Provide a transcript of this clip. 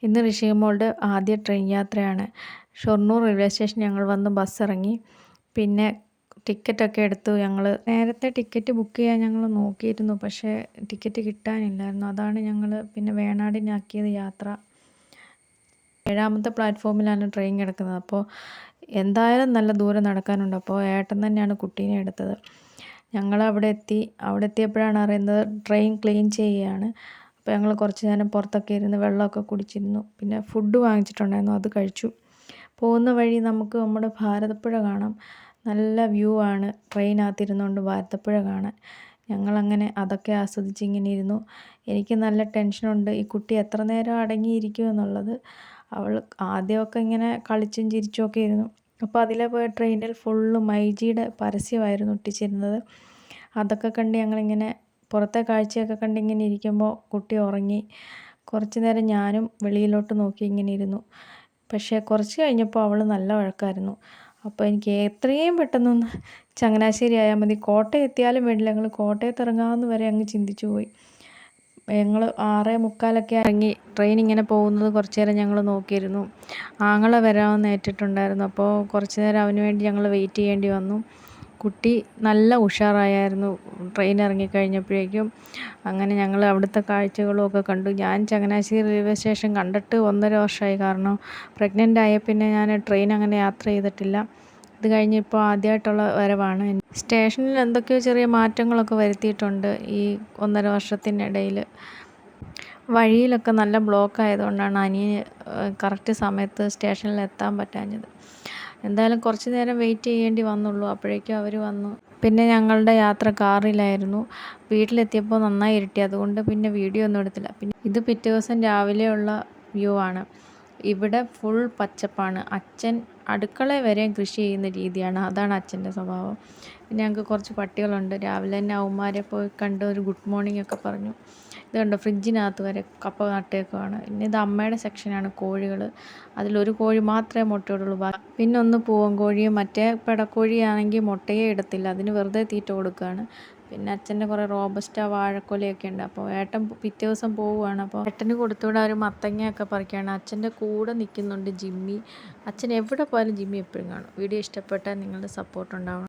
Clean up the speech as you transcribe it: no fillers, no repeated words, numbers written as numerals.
ഇന്ന് ഋഷികമോളുടെ ആദ്യ ട്രെയിൻ യാത്രയാണ്. ഷൊർണൂർ റെയിൽവേ സ്റ്റേഷൻ ഞങ്ങൾ വന്ന് ബസ് ഇറങ്ങി. പിന്നെ ടിക്കറ്റൊക്കെ എടുത്തു. ഞങ്ങൾ നേരത്തെ ടിക്കറ്റ് ബുക്ക് ചെയ്യാൻ ഞങ്ങൾ നോക്കിയിരുന്നു, പക്ഷേ ടിക്കറ്റ് കിട്ടാനില്ലായിരുന്നു. അതാണ് ഞങ്ങൾ പിന്നെ വേണാടിനാക്കിയത് യാത്ര. 7ാമത്തെ പ്ലാറ്റ്ഫോമിലാണ് ട്രെയിൻ കിടക്കുന്നത്. അപ്പോൾ എന്തായാലും നല്ല ദൂരം നടക്കാനുണ്ട്. അപ്പോൾ ഏട്ടൻ തന്നെയാണ് കുട്ടീനെ എടുത്തത്. ഞങ്ങൾ അവിടെ എത്തിയപ്പോഴാണ് അറിയുന്നത് ട്രെയിൻ ക്ലീൻ ചെയ്യുകയാണ്. അപ്പോൾ ഞങ്ങൾ കുറച്ച് നേരം പുറത്തൊക്കെ ഇരുന്ന് വെള്ളമൊക്കെ കുടിച്ചിരുന്നു. പിന്നെ ഫുഡ് വാങ്ങിച്ചിട്ടുണ്ടായിരുന്നു, അത് കഴിച്ചു. പോകുന്ന വഴി നമുക്ക് നമ്മുടെ ഭാരതപ്പുഴ കാണാം. നല്ല വ്യൂ ആണ് ട്രെയിനകത്തിരുന്നുകൊണ്ട് ഭാരതപ്പുഴ കാണാൻ. ഞങ്ങളങ്ങനെ അതൊക്കെ ആസ്വദിച്ച് ഇങ്ങനെ ഇരുന്നു. എനിക്ക് നല്ല ടെൻഷനുണ്ട്, ഈ കുട്ടി എത്ര നേരം അടങ്ങിയിരിക്കുമെന്നുള്ളത്. അവൾ ആദ്യമൊക്കെ ഇങ്ങനെ കളിച്ചും ചിരിച്ചുമൊക്കെ ഇരുന്നു. അപ്പോൾ അതിലെ പോയ ട്രെയിനിൽ ഫുള്ള് മൈജിയുടെ പരസ്യമായിരുന്നു ഒട്ടിച്ചിരുന്നത്. അതൊക്കെ കണ്ട് ഞങ്ങളിങ്ങനെ പുറത്തെ കാഴ്ചയൊക്കെ കണ്ട് ഇങ്ങനെ ഇരിക്കുമ്പോൾ കുട്ടി ഉറങ്ങി. കുറച്ച് നേരം ഞാനും വെളിയിലോട്ട് നോക്കി ഇങ്ങനെ ഇരുന്നു. പക്ഷേ കുറച്ച് കഴിഞ്ഞപ്പോൾ അവൾ നല്ല വഴക്കായിരുന്നു. അപ്പോൾ എനിക്ക് എത്രയും പെട്ടെന്നൊന്ന് ചങ്ങനാശ്ശേരി ആയാൽ മതി, കോട്ടയം എത്തിയാലും വേണ്ടില്ല, ഞങ്ങൾ കോട്ടയത്ത് ഇറങ്ങാമെന്ന് വരെ അങ്ങ് ചിന്തിച്ചു പോയി. ഞങ്ങൾ 6:45 ഇറങ്ങി. ട്രെയിൻ ഇങ്ങനെ പോകുന്നത് കുറച്ച് നേരം ഞങ്ങൾ നോക്കിയിരുന്നു. ആങ്ങള വരാമെന്ന് ഏറ്റിട്ടുണ്ടായിരുന്നു. അപ്പോൾ കുറച്ച് നേരം അവന് വേണ്ടി ഞങ്ങൾ വെയിറ്റ് ചെയ്യേണ്ടി വന്നു. കുട്ടി നല്ല ഉഷാറായിരുന്നു ട്രെയിൻ ഇറങ്ങിക്കഴിഞ്ഞപ്പോഴേക്കും. അങ്ങനെ ഞങ്ങൾ അവിടുത്തെ കാഴ്ചകളും ഒക്കെ കണ്ടു. ഞാൻ ചങ്ങനാശ്ശേരി റെയിൽവേ സ്റ്റേഷൻ കണ്ടിട്ട് 1.5 വർഷമായി. കാരണം പ്രഗ്നൻ്റ് ആയ പിന്നെ ഞാൻ ട്രെയിൻ അങ്ങനെ യാത്ര ചെയ്തിട്ടില്ല. ഇത് കഴിഞ്ഞ് ഇപ്പോൾ ആദ്യമായിട്ടുള്ള വരവാണ്. സ്റ്റേഷനിൽ എന്തൊക്കെയോ ചെറിയ മാറ്റങ്ങളൊക്കെ വരുത്തിയിട്ടുണ്ട് ഈ 1.5 വർഷത്തിനിടയിൽ. വഴിയിലൊക്കെ നല്ല ബ്ലോക്ക് ആയതുകൊണ്ടാണ് അനിയന് കറക്റ്റ് സമയത്ത് സ്റ്റേഷനിൽ എത്താൻ പറ്റാഞ്ഞത്. എന്തായാലും കുറച്ച് നേരം വെയിറ്റ് ചെയ്യേണ്ടി വന്നുള്ളൂ, അപ്പോഴേക്കും അവർ വന്നു. പിന്നെ ഞങ്ങളുടെ യാത്ര കാറിലായിരുന്നു. വീട്ടിലെത്തിയപ്പോൾ നന്നായി ഇരുട്ടി, അതുകൊണ്ട് പിന്നെ വീഡിയോ ഒന്നും എടുത്തില്ല. പിന്നെ ഇത് പിറ്റേ ദിവസം രാവിലെയുള്ള വ്യൂ ആണ്. ഇവിടെ ഫുൾ പച്ചപ്പാണ്. അച്ഛൻ അടുക്കള വരെയും കൃഷി ചെയ്യുന്ന രീതിയാണ്, അതാണ് അച്ഛൻ്റെ സ്വഭാവം. പിന്നെ ഞങ്ങൾക്ക് കുറച്ച് പട്ടികളുണ്ട്. രാവിലെ തന്നെ അവന്മാരെ പോയി കണ്ട് ഒരു ഗുഡ് മോർണിംഗ് ഒക്കെ പറഞ്ഞു. ഇത് കണ്ടോ, ഫ്രിഡ്ജിനകത്ത് വരെ കപ്പ നട്ടേക്കുവാണ്. പിന്നെ ഇത് അമ്മയുടെ സെക്ഷനാണ്, കോഴികൾ. അതിലൊരു കോഴി മാത്രമേ മുട്ടയിടുള്ളൂ. പിന്നെ ഒന്ന് പൂവൻ കോഴിയും, മറ്റേ പെടക്കോഴിയാണെങ്കിൽ മുട്ടയെ ഇടത്തില്ല, അതിന് വെറുതെ തീറ്റ കൊടുക്കുകയാണ്. പിന്നെ അച്ഛൻ്റെ കുറേ റോബസ്റ്റ വാഴക്കൊലയൊക്കെ ഉണ്ട്. അപ്പോൾ ഏട്ടൻ പിറ്റേ ദിവസം പോവുകയാണ്. അപ്പോൾ ഏട്ടന് കൊടുത്തുവിടാൻ ഒരു മത്തങ്ങയൊക്കെ പറിക്കുകയാണ്. അച്ഛൻ്റെ കൂടെ നിൽക്കുന്നുണ്ട് ജിമ്മി. അച്ഛൻ എവിടെ പോയാലും ജിമ്മി എപ്പോഴും കാണും. വീഡിയോ ഇഷ്ടപ്പെട്ടാൽ നിങ്ങളുടെ സപ്പോർട്ട് ഉണ്ടാവണം.